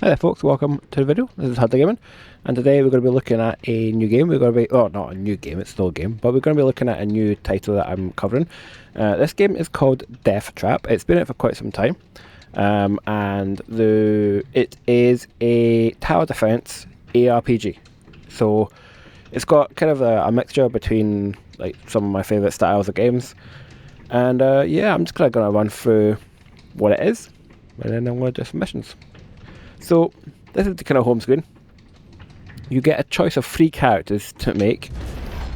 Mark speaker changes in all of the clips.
Speaker 1: Hi there folks, welcome to the video. This is Hunter Gaming, and today we're going to be looking at a new game. We're going to be, oh, not a new game, it's still a game, but we're going to be looking at a new title that I'm covering. This game is called Deathtrap. It's been out for quite some time, and it is a tower defense ARPG. So it's got kind of a mixture between like some of my favorite styles of games, and yeah, I'm just kind of going to run through what it is, and then I'm going to do some missions. So this is the kind of home screen. You get a choice of 3 characters to make.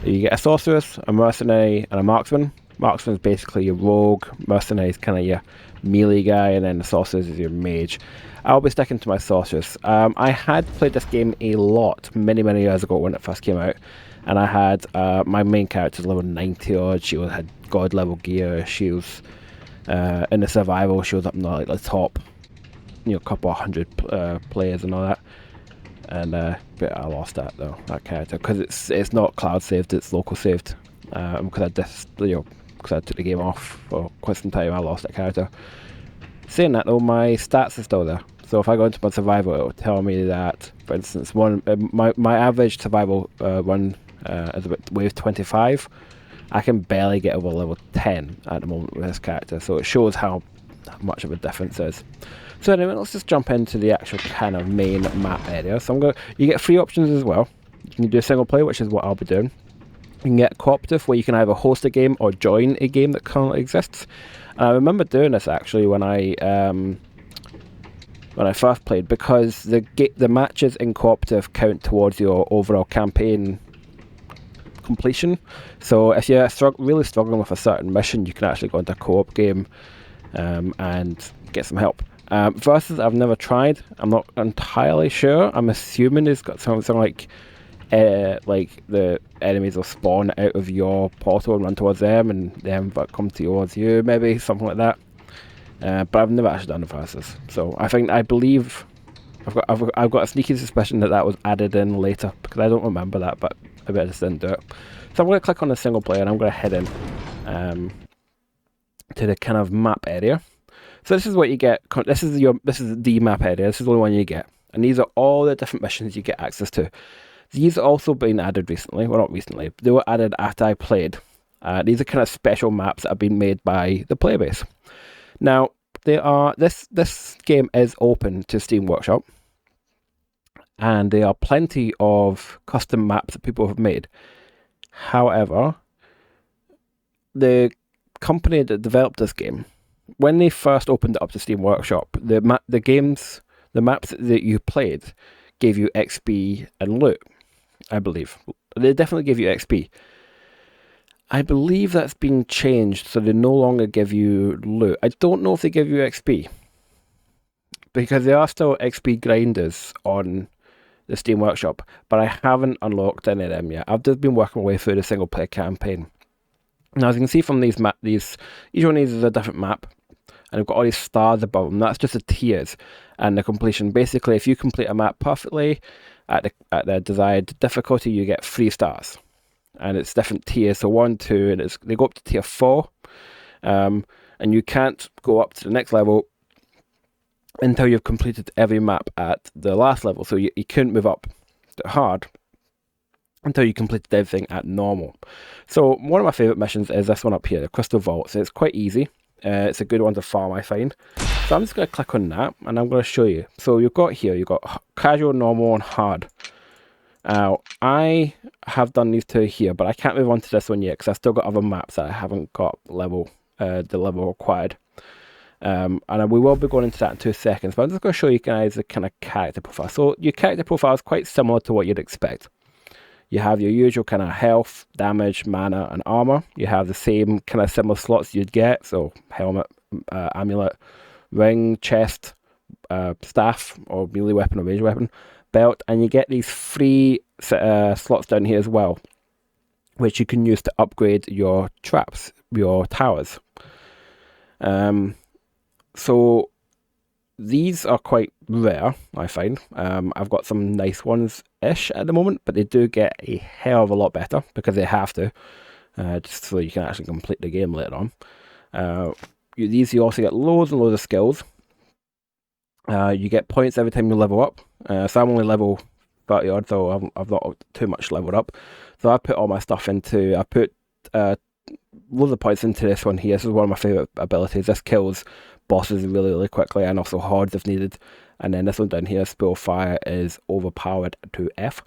Speaker 1: You get a sorceress, a mercenary, and a marksman. Marksman is basically your rogue, mercenary is kind of your melee guy, and then the sorceress is your mage. I'll be sticking to my sorceress. I had played this game a lot many years ago when it first came out, and I had my main character level 90 odd. She had god level gear. She was in the survival. She was up in the top, couple of hundred players and all that, and but I lost that character because it's not cloud saved, it's local saved. Because I took the game off for quite some time, I lost that character. Saying that though, my stats are still there. So if I go into my survival, it will tell me that, for instance, my average survival run is about wave 25. I can barely get over level 10 at the moment with this character, so it shows how much of a difference is. So anyway, let's just jump into the actual kind of main map area. So you get 3 options as well. You can do single player, which is what I'll be doing. You can get cooperative, where you can either host a game or join a game that currently exists. And I remember doing this actually when I first played, because the matches in cooperative count towards your overall campaign completion. So if you're really struggling with a certain mission, you can actually go into a co-op game and get some help. Versus I've never tried. I'm not entirely sure. I'm assuming it's got something like the enemies will spawn out of your portal and run towards them, and them come towards you, maybe something like that. But I've never actually done the versus. So I believe I've got a sneaky suspicion that was added in later, because I don't remember that, but I bet I just didn't do it. So I'm going to click on the single player, and I'm going to head in to the kind of map area. So this is what you get. This is the map area. This is the only one you get, and these are all the different missions you get access to. These have also been added recently. Well, not recently. They were added after I played. These are kind of special maps that have been made by the player base. Now, this game is open to Steam Workshop, and there are plenty of custom maps that people have made. However, the company that developed this game, when they first opened it up to Steam Workshop, the maps that you played gave you XP and loot, I believe. They definitely give you XP. I believe that's been changed, so they no longer give you loot. I don't know if they give you XP, because there are still XP grinders on the Steam Workshop, but I haven't unlocked any of them yet. I've just been working my way through the single player campaign. Now, as you can see from each one of these is a different map, and I've got all these stars above them. That's just the tiers and the completion. Basically, if you complete a map perfectly at the desired difficulty, you get 3 stars, and it's different tiers. So 1, 2, and they go up to tier 4, and you can't go up to the next level until you've completed every map at the last level. So you couldn't move up to hard until you completed everything at normal. So one of my favourite missions is this one up here, the Crystal Vault. So it's quite easy. It's a good one to farm, I find. So I'm just going to click on that, and I'm going to show you. So you've got casual, normal, and hard. Now, I have done these 2 here, but I can't move on to this one yet, because I've still got other maps that I haven't got the level required. And we will be going into that in 2 seconds, but I'm just going to show you guys the kind of character profile. So your character profile is quite similar to what you'd expect. You have your usual kind of health, damage, mana, and armor. You have the same kind of similar slots you'd get. So helmet, amulet, ring, chest, staff, or melee weapon or range weapon, belt. And you get these 3 slots down here as well, which you can use to upgrade your traps, your towers. So these are quite rare, I find. I've got some nice ones-ish at the moment, but they do get a hell of a lot better, because they have to, just so you can actually complete the game later on. You also get loads and loads of skills. You get points every time you level up. So I'm only level 30 odd, so I've not too much leveled up. So I put all my stuff into, I put loads of points into this one here. This is one of my favourite abilities. This kills bosses really, really quickly, and also hordes if needed. And then this one down here, Spill Fire, is overpowered to F.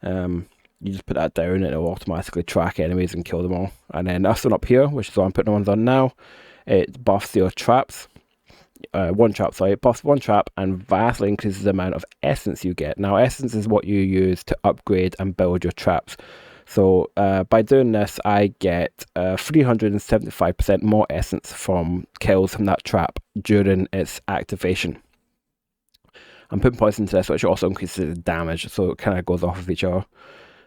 Speaker 1: You just put that down and it'll automatically track enemies and kill them all. And then this one up here, which is what I'm putting the ones on now, it buffs your traps. Buffs one trap and vastly increases the amount of essence you get. Now, essence is what you use to upgrade and build your traps. So by doing this, I get 375% more essence from kills from that trap during its activation. I'm putting points into this, which also increases the damage, so it kind of goes off of each other.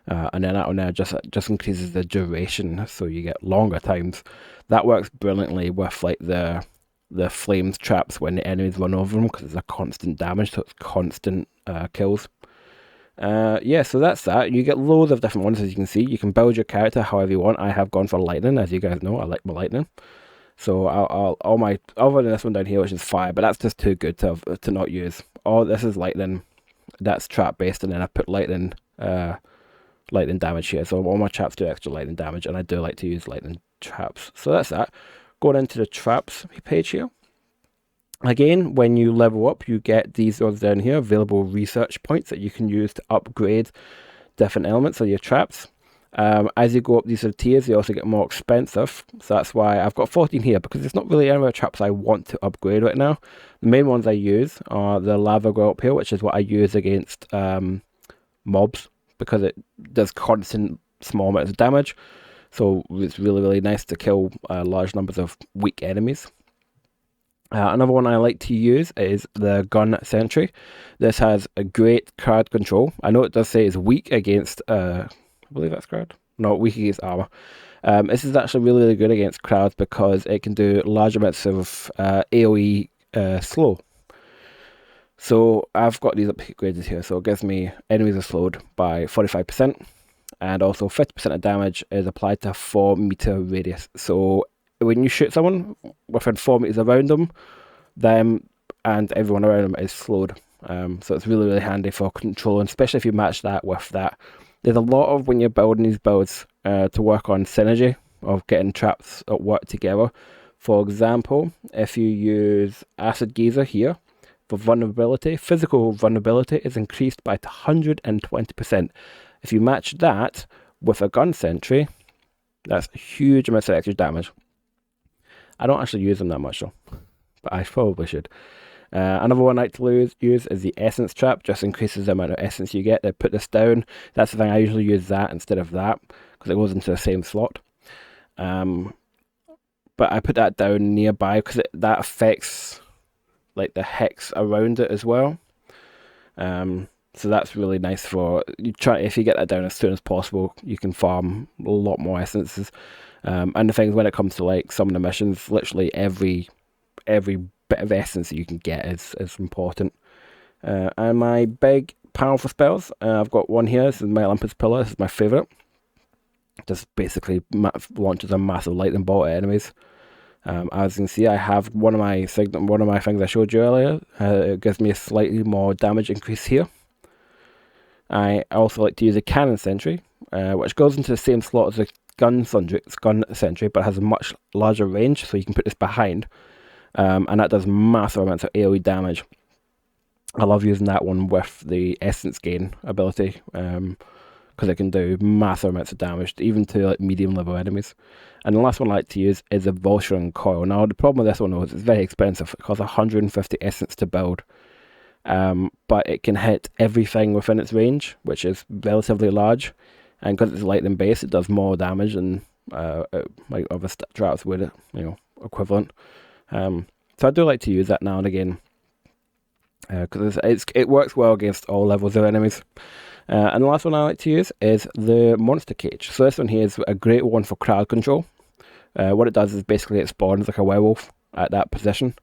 Speaker 1: And then that one there just increases the duration, so you get longer times. That works brilliantly with like the flames traps when the enemies run over them, because it's a constant damage, so it's constant kills. Yeah, so that's that. You get loads of different ones, as you can see. You can build your character however you want. I have gone for lightning, as you guys know. I like my lightning. So other than this one down here, which is fire, but that's just too good to not use. Oh, this is lightning. That's trap based, and then I put lightning damage here. So all my traps do extra lightning damage, and I do like to use lightning traps. So that's that. Going into the traps page here. Again, when you level up, you get these ones down here, available research points that you can use to upgrade different elements of your traps. As you go up these tiers, they also get more expensive. So that's why I've got 14 here, because there's not really any other traps I want to upgrade right now. The main ones I use are the lava girl up here, which is what I use against mobs, because it does constant small amounts of damage. So it's really, really nice to kill large numbers of weak enemies. Another one I like to use is the gun sentry. This has a great crowd control. I know it does say it's weak against, I believe that's crowd. No, weak against armor. This is actually really, really good against crowds because it can do large amounts of AoE slow. So I've got these upgraded here. So it gives me enemies are slowed by 45%. And also 50% of damage is applied to a 4-meter radius. So when you shoot someone within 4 meters around them and everyone around them is slowed. So it's really, really handy for controlling, especially if you match that with that. There's a lot of, when you're building these builds, to work on synergy of getting traps at work together. For example, if you use Acid Geyser here for vulnerability, physical vulnerability is increased by 120%. If you match that with a gun sentry, that's a huge amount of extra damage. I don't actually use them that much though, but I probably should. Another one I like to use is the essence trap. Just increases the amount of essence you get. They put this down. That's the thing, I usually use that instead of that, because it goes into the same slot. But I put that down nearby because that affects like the hex around it as well. So that's really nice for if you get that down as soon as possible, you can farm a lot more essences. And the things, when it comes to like some of the missions, literally every bit of essence that you can get is important. And my big powerful spells, I've got one here. This is my Olympus Pillar. This is my favorite. Just basically launches a massive lightning bolt at enemies. As you can see, I have one of my things I showed you earlier. It gives me a slightly more damage increase here. I also like to use a cannon sentry, which goes into the same slot as the gun sentry, but has a much larger range, so you can put this behind, and that does massive amounts of AoE damage. I love using that one with the essence gain ability, because it can do massive amounts of damage, even to like medium level enemies. And the last one I like to use is a Voltron coil. Now the problem with this one is it's very expensive. It costs 150 essence to build. But it can hit everything within its range, which is relatively large, and because it's lightning based, it does more damage than like other traps would, equivalent. So I do like to use that now and again, because it works well against all levels of enemies. And the last one I like to use is the monster cage. So this one here is a great one for crowd control. What it does is basically it spawns like a werewolf at that position.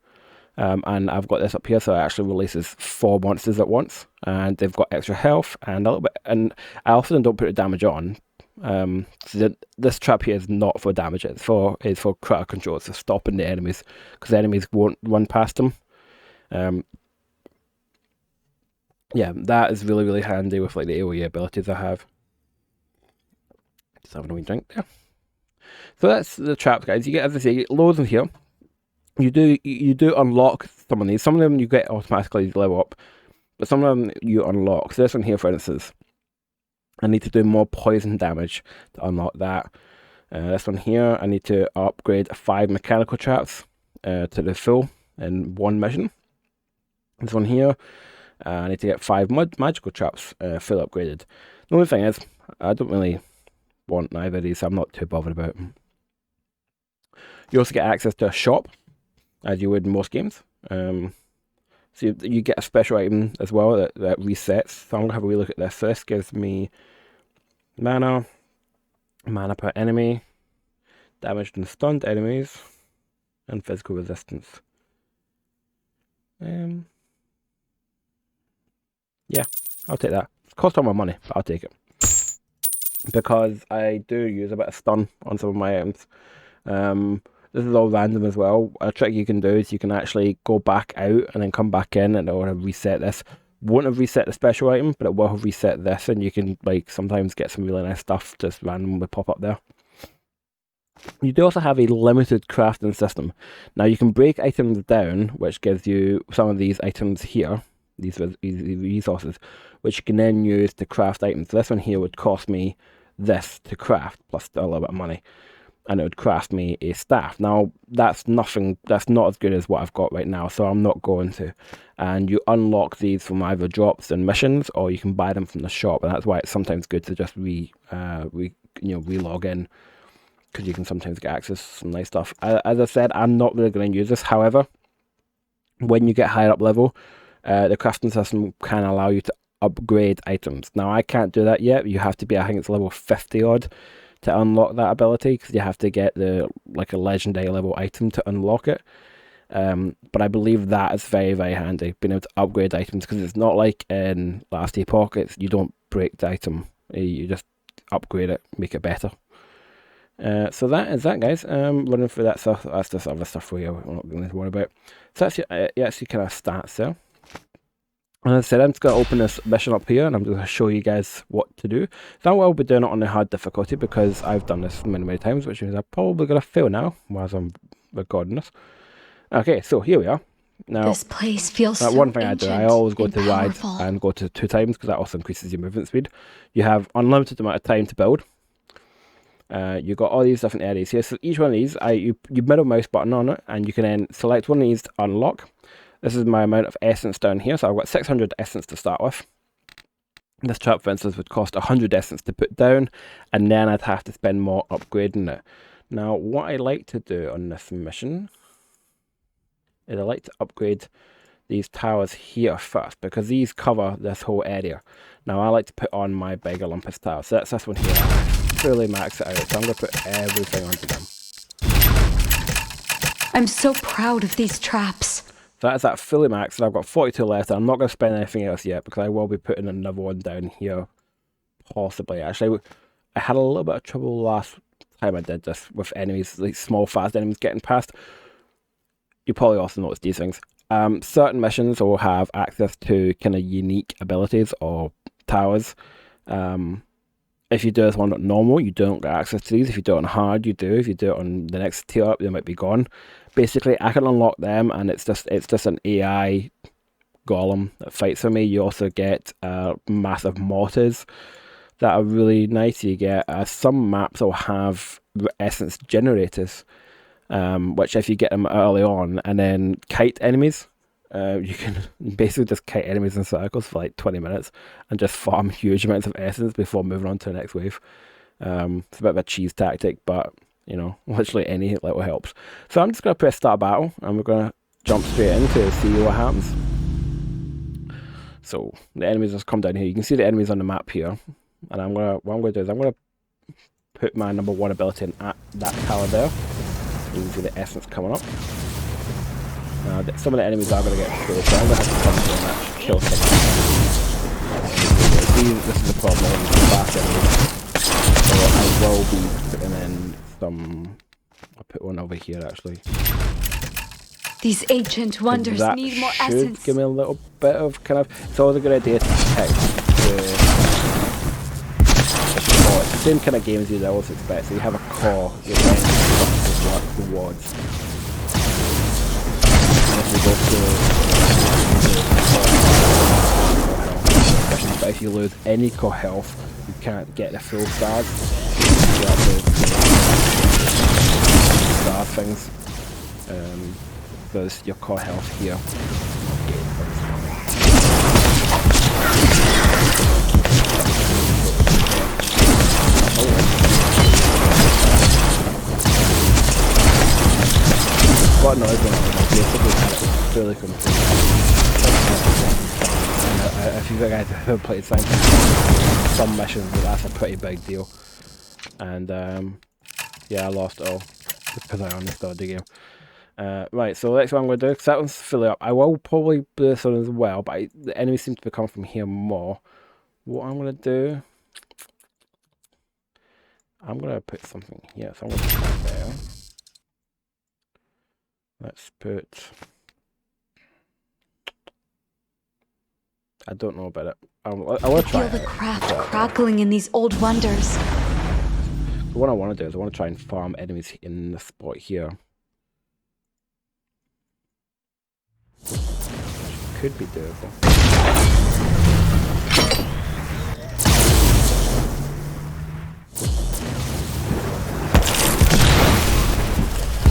Speaker 1: And I've got this up here, so it actually releases 4 monsters at once, and they've got extra health and a little bit. And I often don't put the damage on. So this trap here is not for damage; it's for crowd control, so stopping the enemies, because the enemies won't run past them. yeah, that is really, really handy with like the AoE abilities I have. Just having a wee drink there. So that's the traps, guys. You get, as I say, you get loads in here. You do unlock some of these. Some of them you get automatically level up, but some of them you unlock. So this one here, for instance, I need to do more poison damage to unlock that. This one here, I need to upgrade 5 mechanical traps to the full in one mission. This one here, I need to get 5 magical traps full upgraded. The only thing is, I don't really want either of these, so I'm not too bothered about them. You also get access to a shop, as you would in most games. So you get a special item as well that resets. So I'm going to have a wee look at this. So this gives me mana per enemy, damaged and stunned enemies, and physical resistance. Yeah, I'll take that. It's cost all my money, but I'll take it. Because I do use a bit of stun on some of my items. This is all random as well. A trick you can do is you can actually go back out and then come back in, and it will have reset this. Won't have reset the special item, but it will have reset this, and you can like sometimes get some really nice stuff just randomly pop up there. You do also have a limited crafting system. Now you can break items down, which gives you some of these items here, these resources, which you can then use to craft items. So this one here would cost me this to craft, plus a little bit of money, and it would craft me a staff. Now that's not as good as what I've got right now, so I'm not going to. And you unlock these from either drops and missions, or you can buy them from the shop, and that's why it's sometimes good to just re-log in, because you can sometimes get access to some nice stuff. As I said, I'm not really going to use this. However, when you get higher up level, the crafting system can allow you to upgrade items. Now I can't do that yet. You have to be, I think it's level 50 odd to unlock that ability, because you have to get a legendary level item to unlock it. But I believe that is very, very handy, being able to upgrade items, because it's not like in Last Epoch, you don't break the item, you just upgrade it, make it better. So that is that, guys. Running through that stuff. That's just other stuff we're not going to worry about. So that's your kind of stats there. And as I said, I'm just going to open this mission up here, and I'm going to show you guys what to do. So I will be doing it on the hard difficulty, because I've done this many, many times, which means I'm probably going to fail now, while I'm recording this. Okay, so here we are. Now,
Speaker 2: this place feels so
Speaker 1: one thing I do, I always go to ride and go to 2 times, because that also increases your movement speed. You have unlimited amount of time to build. You've got all these different areas here. So each one of these, you middle mouse button on it, and you can then select one of these to unlock. This is my amount of essence down here, so I've got 600 essence to start with. This trap, for instance, would cost 100 essence to put down, and then I'd have to spend more upgrading it. Now, what I like to do on this mission is I like to upgrade these towers here first, because these cover this whole area. Now, I like to put on my big Olympus tower, so that's this one here. Fully max it out, so I'm going to put everything onto them.
Speaker 2: I'm so proud of these traps.
Speaker 1: So that's that fully maxed, and I've got 42 left, and I'm not going to spend anything else yet, because I will be putting another one down here, possibly. Actually, I had a little bit of trouble last time I did this with enemies, like small, fast enemies getting past. You probably also noticed these things. Certain missions will have access to kind of unique abilities or towers. If you do this one on normal, you don't get access to these. If you do it on hard, you do. If you do it on the next tier up, they might be gone. Basically, I can unlock them, and it's just an AI golem that fights for me. You also get massive mortars that are really nice. You get some maps will have essence generators, which if you get them early on and then kite enemies, you can basically just kite enemies in circles for like 20 minutes and just farm huge amounts of essence before moving on to the next wave. It's a bit of a cheese tactic, but you know, literally any little helps. So I'm just going to press start battle, and we're going to jump straight in to see what happens. So the enemies just come down here. You can see the enemies on the map here, and what I'm going to do is I'm going to put my number 1 ability in at that tower there. You can see the essence coming up. Some of the enemies are going to get killed, so I'm going to have to come through and actually kill some of them. This is the problem with fast enemies. So I will be putting in some... I'll put one over here actually.
Speaker 2: These ancient wonders
Speaker 1: that
Speaker 2: need more
Speaker 1: should
Speaker 2: essence.
Speaker 1: give me a little bit of kind of. It's always a good idea to pick it's the same kind of games you'd always expect. So you have a core, you then work towards. And if you go to but if you lose any core health, you can't get the full stars. You have the star things. There's your core health here. What noise when I basically had it fully complete. If you guys have played some missions, that's a pretty big deal. And yeah, I lost all because I understood the game. Right, so next one I'm going to do, because that one's fully up. I will probably do this one as well, but the enemies seem to be coming from here more. What I'm going to do, I'm going to put something here. So I'm going to put that there. Let's put... I don't know about it. I want to try
Speaker 2: Feel the craft crackling in these old wonders.
Speaker 1: What I want to do is I want to try and farm enemies in the spot here. Could be doable.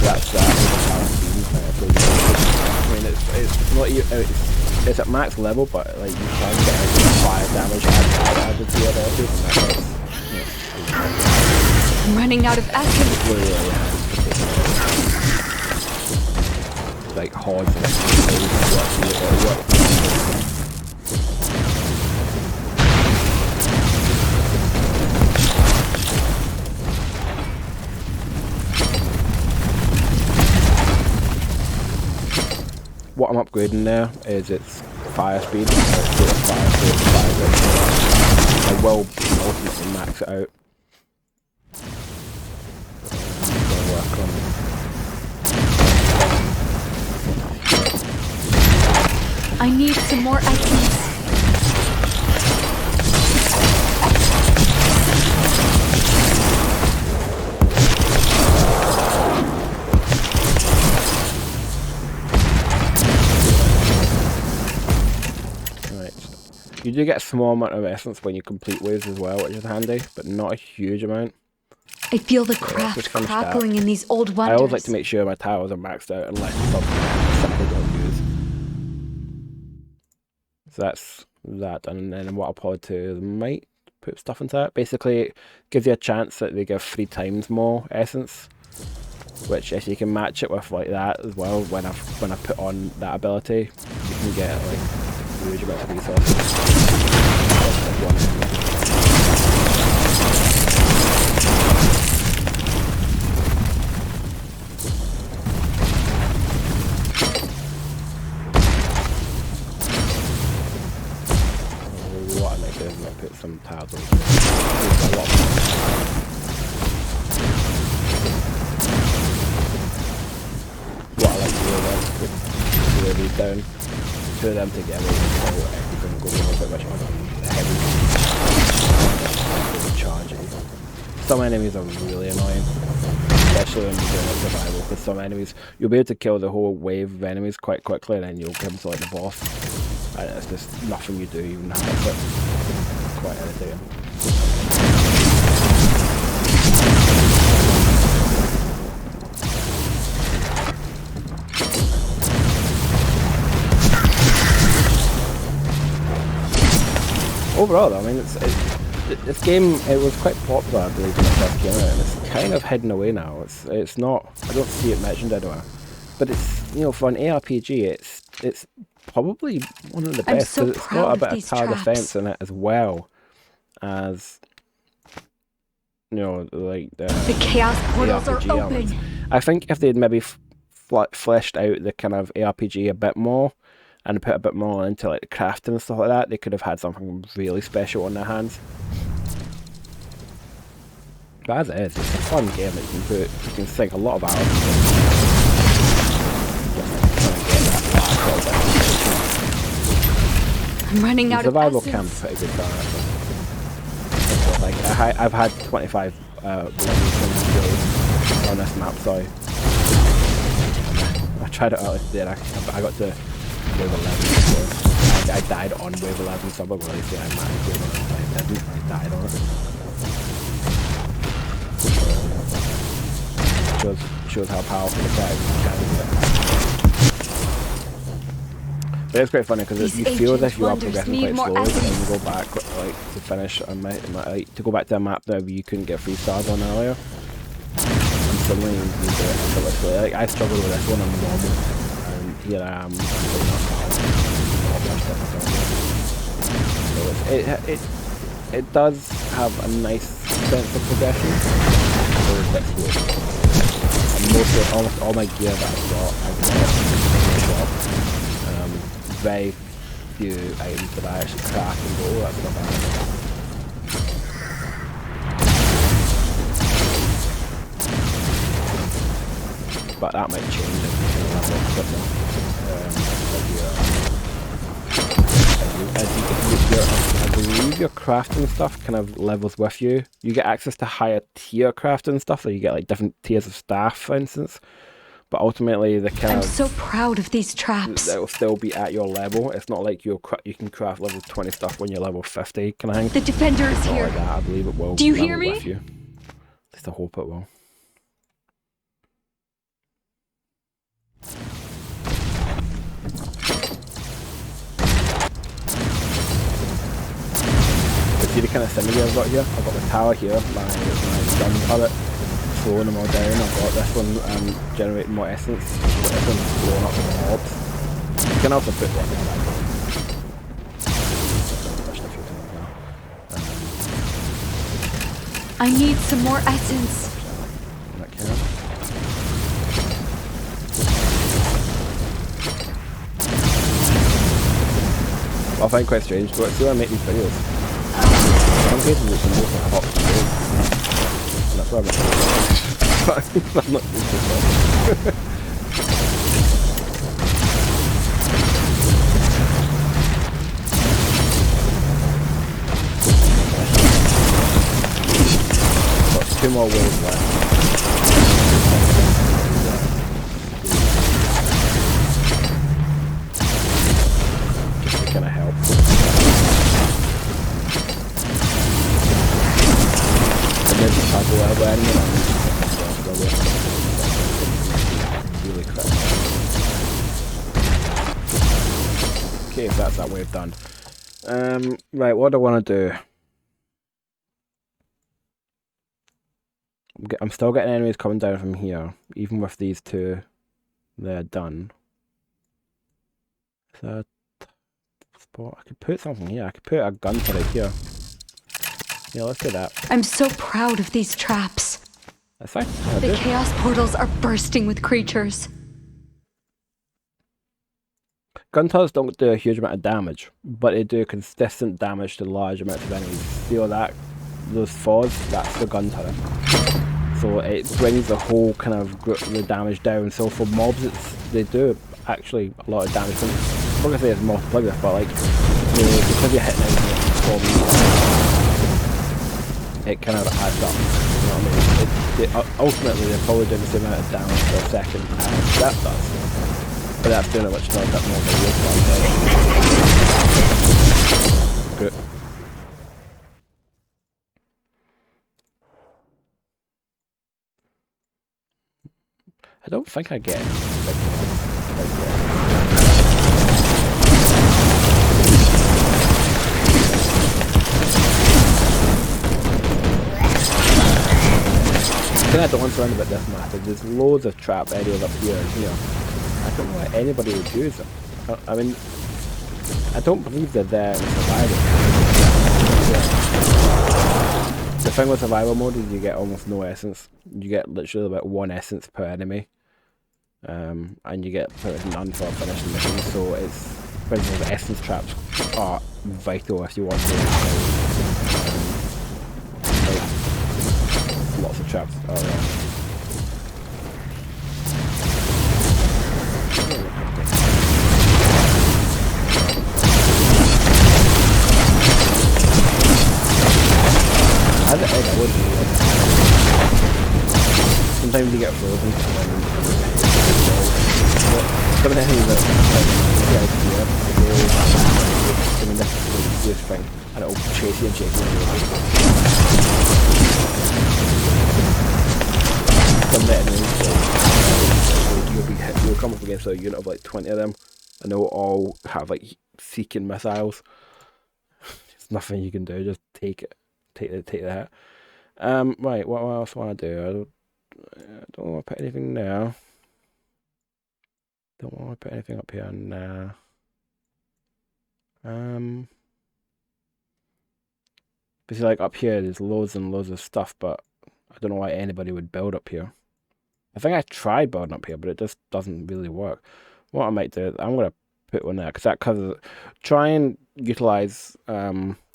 Speaker 1: That's that. I mean, it's not it's at max level, but like you can get fire damage added to your ability.
Speaker 2: I'm running out of essence.
Speaker 1: Like hordes of what I'm upgrading now is its fire speed. I will ultimately max it out. Work on
Speaker 2: I need some more essence.
Speaker 1: You do get a small amount of essence when you complete waves as well, which is handy, but not a huge amount.
Speaker 2: I feel the craft crackling in these old wonders.
Speaker 1: I always like to make sure my towers are maxed out unless it's something I simply don't use. So that's that, and then what I'll probably do is might put stuff into that. Basically, it gives you a chance that they give 3 times more essence, which if you can match it with like that as well, when I put on that ability, you can get like huge amounts of resources. What I might do is I might put some tiles on. What I like to do is put 2 of these down. 2 of them together, so everything goes a little bit much more heavy charging. Some enemies are really annoying, especially when you're doing survival, because some enemies, you'll be able to kill the whole wave of enemies quite quickly, and then you'll come to like the boss, and it's just nothing you do, even have it. It's quite irritating. Overall, though, I mean, this game, it was quite popular, I believe, when it first came out, and it's kind of hidden away now. It's not, I don't see it mentioned anywhere, but it's, you know, for an ARPG, it's probably one of the best, because it's got a bit of tower defense in it as well as, you know, like the
Speaker 2: chaos portals
Speaker 1: ARPG
Speaker 2: are
Speaker 1: elements.
Speaker 2: open.
Speaker 1: I think if they'd maybe fleshed out the kind of ARPG a bit more, and put a bit more into like the crafting and stuff like that, they could have had something really special on their hands. But as it is, it's a fun game that you can sink a lot of hours into.
Speaker 2: I'm running out of
Speaker 1: survival
Speaker 2: essence.
Speaker 1: camp's pretty good fun actually. Like I've had 25 levels on this map, so I tried it earlier today and I got to wave 11, so I died on wave 11, so I'm not really saying I managed wave 11, I died on it. Shows how powerful the guy can get. But it's quite funny because you feel as if you are progressing quite slowly, and then you go back like to finish like to go back to a map that you couldn't get 3 stars on earlier. And suddenly you do it effortlessly. Like I struggled with this one on normal, and here I am. So it does have a nice sense of progression. So it's quite slow. And almost all my gear that I've got in the shop. Very few items that I actually craft and go, that's not bad. But that might change if you level up a bit more. I believe your crafting stuff kind of levels with you. You get access to higher tier crafting stuff, so you get like different tiers of staff, for instance. But ultimately,
Speaker 2: I'm so proud of these traps.
Speaker 1: They'll still be at your level. It's not like you can craft level 20 stuff when you're level 50 kind of thing.
Speaker 2: The defender is here.
Speaker 1: Like that. I believe it will.
Speaker 2: Do you hear me?
Speaker 1: With you. At least I hope it will. See the kind of scenery I've got here? I've got the tower here, my gun turret. Throwing them all down. I've got this one generating more essence. This one's blowing up the mobs. You can also put one there.
Speaker 2: I need some more essence.
Speaker 1: What I find quite strange, so see when I make these videos. Some cases it's the most hot videos. That's why I'm not used to it. Got 2 more waves left. Just to kind of help. Really crap. Okay, if that's that wave done. Right, what do I want to do? I'm still getting enemies coming down from here, even with these 2. They're done. So, spot. I could put something here. I could put a gun turret here. Yeah, let's do that.
Speaker 2: I'm so proud of these traps.
Speaker 1: That's fine.
Speaker 2: The chaos portals are bursting with creatures.
Speaker 1: Gun turrets don't do a huge amount of damage, but they do consistent damage to large amounts of enemies. Feel that? Those fours, that's the gun turret. So it brings the whole kind of the damage down. So for mobs, they do actually a lot of damage. I'm not gonna say it's multiplier, but like because you're hitting enemies, it kind of adds up, you know what I mean? Ultimately, they're probably doing the same amount of damage per second as that does. But that's doing a much more than good. I don't think I get I don't understand about this map. There's loads of trap areas up here and here. I don't know why anybody would use them. I mean, I don't believe they're there in survival. Yeah. The thing with survival mode is you get almost no essence. You get literally about 1 essence per enemy. And you get none for finishing missions. So it's, for instance, the essence traps are vital if you want to. Lots of traps are there. sometimes you get frozen. Some of the things that the idea, I mean, this is the easiest thing, and it'll chase you and chase you. Some of the enemies, you'll come up against a unit of like 20 of them, and they'll all have like seeking missiles. There's nothing you can do, just take it. Take the hit. Right, what else want to do? I don't want to put anything now. Don't want to put anything up here now. Because like up here, there's loads and loads of stuff, but I don't know why anybody would build up here. I think I tried building up here, but it just doesn't really work. What I might do, I'm gonna put one there because that covers. Try and utilize.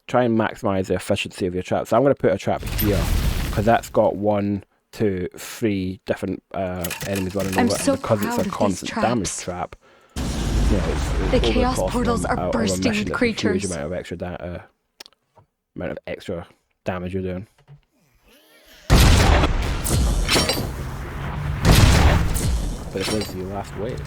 Speaker 1: Try and maximize the efficiency of your trap. So I'm going to put a trap here because that's got 1, 2, 3 different enemies running over,
Speaker 2: so
Speaker 1: and because it's a constant damage trap. You know, it's
Speaker 2: the chaos portals are bursting with creatures.
Speaker 1: Huge amount of extra damage you're doing. But it is your last wave.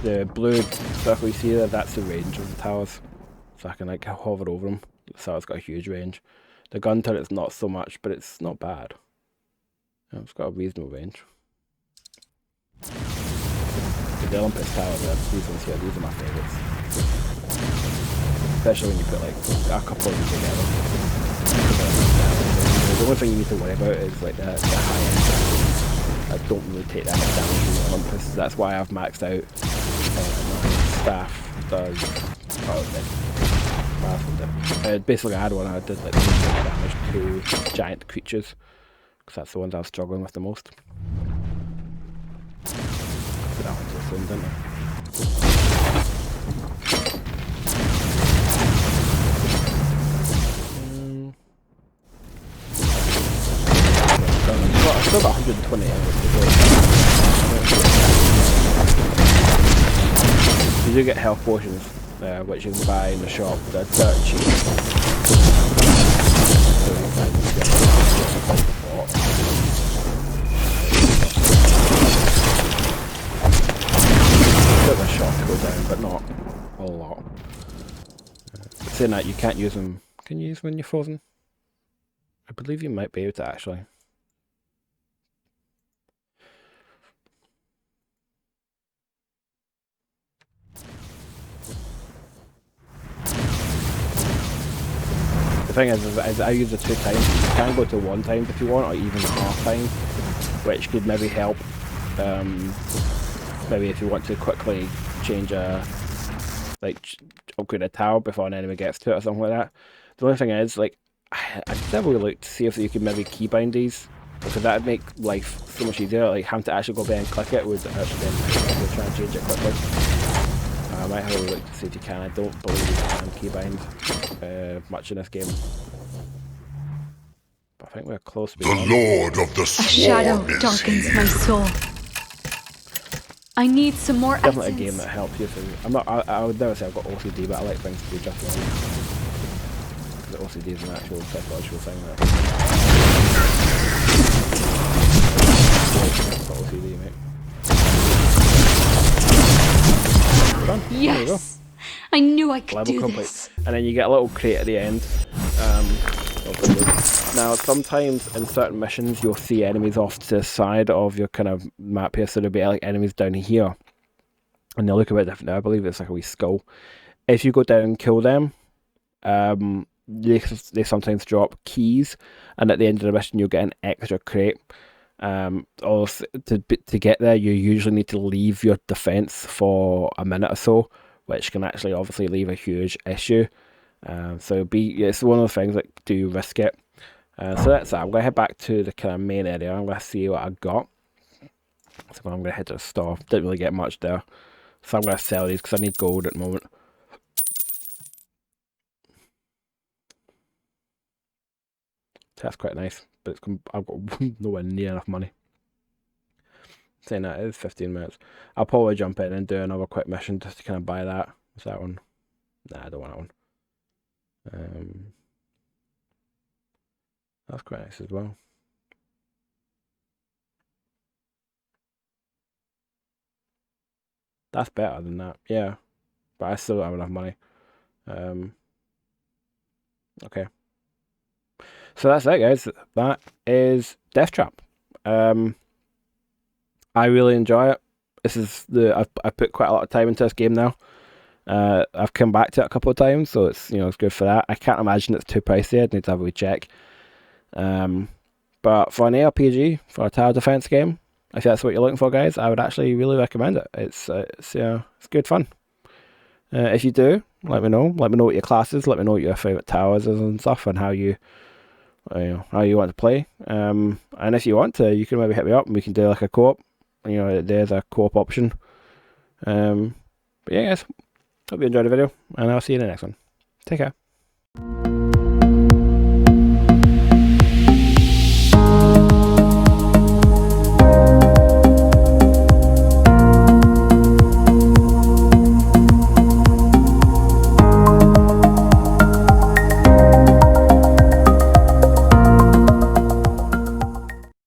Speaker 1: The blue circle you see there, that's the range of the towers. So I can like hover over them. The tower's got a huge range. The gun turret's not so much, but it's not bad. It's got a reasonable range. The Olympus Tower there, these ones here, these are my favourites. Especially when you put like a couple of them together. The only thing you need to worry about is like the high end. I don't really take that much damage from the Olympus, so that's why I've maxed out. Staff does basically I had one I did like damage to giant creatures because that's the ones I was struggling with the most. Put that one to the sun, didn't I? I've still got 120 hours to go. You do get health potions, which you can buy in the shop. They're dirt cheap. So you can get a bit of a shot to go down, but not a lot. Saying that, you can't use them. Can you use them when you're frozen? I believe you might be able to actually. The thing is I use it 2 times. You can go to 1 time if you want, or even half time, which could maybe help. Maybe if you want to quickly change upgrade a tower before an enemy gets to it or something like that. The only thing is, like, I just never really looked to see if you could maybe keybind these, because that would make life so much easier. Like having to actually go back and click it would actually then try and change it quickly. I might have a look to see if you can. I don't believe you can keybind much in this game. But I think we're close to being
Speaker 3: The Lord of the Swarm.
Speaker 2: A shadow darkens my soul. I need some more essence.
Speaker 1: Definitely a game that helps you. I would never say I've got OCD, but I like things to be just right. The OCD is an actual psychological thing. That's OCD, mate. Done.
Speaker 2: Yes! I knew I could
Speaker 1: Level
Speaker 2: do
Speaker 1: complete.
Speaker 2: this.
Speaker 1: And then you get a little crate at the end. Now, sometimes in certain missions, you'll see enemies off to the side of your kind of map here, so there'll be like enemies down here. And they'll look a bit different. I believe it's like a wee skull. If you go down and kill them, they sometimes drop keys, and at the end of the mission, you'll get an extra crate. Also, to get there, you usually need to leave your defense for a minute or so, which can actually obviously leave a huge issue. So it's one of those things like, do you risk it? So that's that. I'm going to head back to the kind of main area. I'm going to see what I got. So I'm going to head to the store. Didn't really get much there. So I'm going to sell these because I need gold at the moment. That's quite nice, but I've got nowhere near enough money. Saying that, it is 15 minutes. I'll probably jump in and do another quick mission just to kind of buy that. What's that one? Nah, I don't want that one. That's quite nice as well. That's better than that, yeah. But I still don't have enough money. Okay. So that's it, guys. That is Deathtrap. I really enjoy it. This is I've put quite a lot of time into this game now. I've come back to it a couple of times, so it's it's good for that. I can't imagine it's too pricey. I'd need to have a wee check. But for an ARPG, for a tower defense game, if that's what you're looking for, guys, I would actually really recommend it. It's good fun. If you do, let me know. Let me know what your class is. Let me know what your favorite towers is and stuff, and how you want to play. And if you want to, you can maybe hit me up and we can do like a co-op. There's a co-op option. But yeah, guys, hope you enjoyed the video, and I'll see you in the next one. Take care.